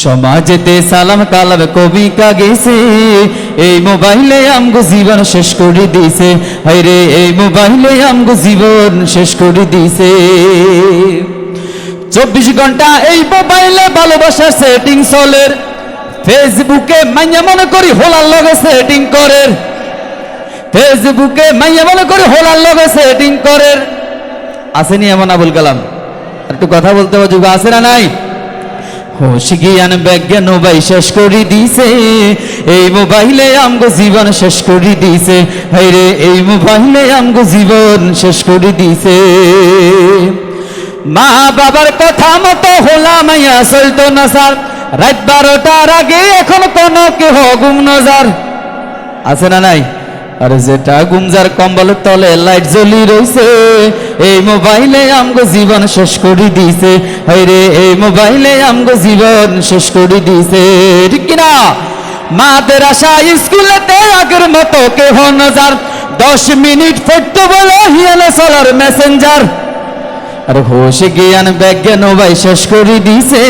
সমাজেতে সালাম কালাম কবিতা গেছে, এই মোবাইলে আমগো জীবন শেষ করে দিছে। হায়রে এই মোবাইলে আমগো জীবন শেষ করে দিছে। 24 ঘন্টা এই মোবাইলে ভালোবাসার সেটিং চলে। ফেসবুকে মাইয়া মনে করি হোলার লগে সেটিং করে, ফেসবুকে মাইয়া মনে করি হোলার লগে সেটিং করে। আসেনি এমন আবুল কালাম? একটু কথা বলতে হবে, যুগ আছে না নাই? হোশ জ্ঞান বিজ্ঞান ভাই শেষ করে দিছে, এই মোবাইলে আমগো জীবন শেষ করে দিছে। হায়রে এই মোবাইলে আমগো জীবন শেষ করে দিছে। মা বাবার কথা মতো হোলা মাইয়া চলতো না স্যার, রাত 12টার আগে এখন কোন কেহ ঘুম নজার। আছে না নাই? আর যেটা গুমজার কম্বলের তলে লাইট জ্বলি রইছে, এই মোবাইলে আমগো জীবন শেষ করে দিছে। হায়রে এই মোবাইলে আমগো জীবন শেষ করে দিছে। ঠিক কিনা? মাদের আশা স্কুলেতে আগের মতো কেহ নজার, 10 মিনিট পড়তে বলে হিয়ালে চলার মেসেঞ্জার। আর হোশ জ্ঞান বিজ্ঞান ভাই শেষ করে দিছে,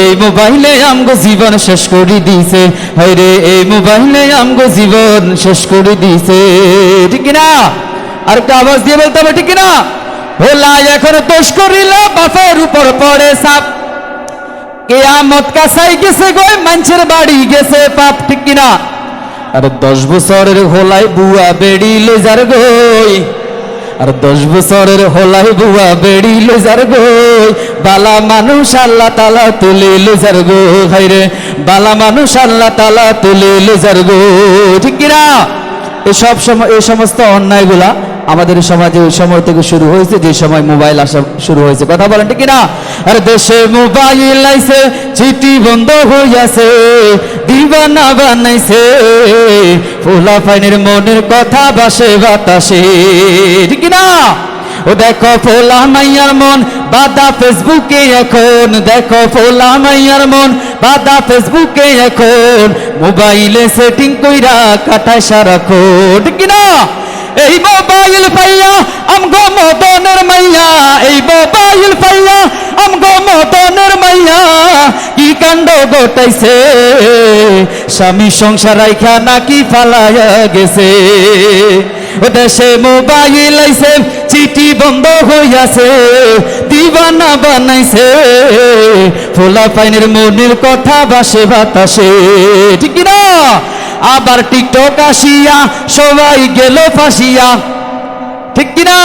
এই মোবাইলে আমগো জীবন শেষ করে দিছে। হায়রে এই মোবাইলে আমগো জীবন শেষ করে দিছে। ঠিক না? আর একটা আওয়াজ দিয়ে বলতে হবে, ঠিক না? হোলা এখন দোষ করিলে বাপের উপর পড়ে সাপ, কিয়ামত কাছাই গেছে গো মানুষের বাড়ি গেছে পাপ। ঠিক কিনা? আর 10 বছরের হোলাই বুয়া বেড়ি লেজার গই, আর 10 বছরের হোলাই বুয়া বেড়ি লেজার গই, বালা মানুষ আল্লাহ তাআলা তুলে লেজার গো। হায়রে বালা মানুষ আল্লাহ তাআলা তুলে লেজার গো। ঠিক কিনা? এই সমস্ত অন্যায়গুলা আমাদের সমাজে ওই সময় থেকে শুরু হয়েছে, যে সময় মোবাইল আসা শুরু হয়েছে। কথা বলেন ঠিক কিনা? আর দেশে মোবাইল আইছে, চিঠি বন্ধ হইয়াছে, দিবানা বানাইছে, ফুলা ফাইনের মনের কথা বাসে বাতাসে। ঠিক কিনা? ও দেখো ফোলা মাইয়ার মন বাদা ফেসবুকে এখন, দেখো ফোলা মাইয়ার মন বাদা ফেসবুকে এখন, মোবাইলে সেটিং কইরা কাটায় সারাক্ষণ। ঠিক কিনা? এই মোবাইল পাইয়া আমগো মদনের মাইয়া, এই মোবাইল পাইয়া আমগো মদনের মাইয়া, কি কাণ্ড ঘটাইছে, স্বামী সংসার রাইখা নাকি ফালাইয়া গেছে। ও দেশে মোবাইল আইছে, চিঠি বন্ধ হইয়াছে, দিবানা বানাইছে, ফোলা ফাইনের মনের কথা বাসে বাতাসে। ঠিক না? আবার টিকটক আসিয়া সবাই গেল ফাঁসিয়া। ঠিক কিনা?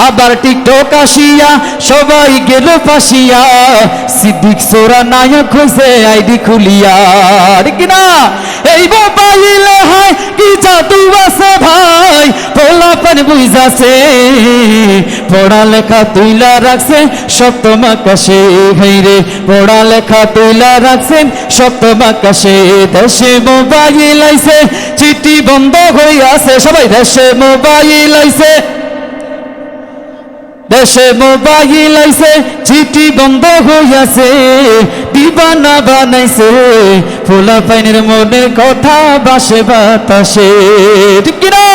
আবার টিকটক আসিয়া সবাই গেল ফাঁসিয়া, সিদ্দিক সোরা নায়ক হইছে আইডি খুলিয়া। ঠিক কিনা? এই মোবাইলে হয় কি জাদু আছে ভাই, পোলাপান বুঝাছে, পড়ালেখা তুইলা রাখছে সপ্তম আকাশে। হায়রে পড়ালেখা তুইলা রাখছে সপ্তম আকাশে। দেশে মোবাইল আইছে, চিঠি বন্ধ হইয়াছে, সবাই দেশে মোবাইল আইছে, দেশে মোবাইল আইছে, চিঠি বন্ধ হইয়াছে, দিবানা বানাইছে, ফোলা ফাইনের মনের কথা বাসে বাতাসে। ঠিক কিনা?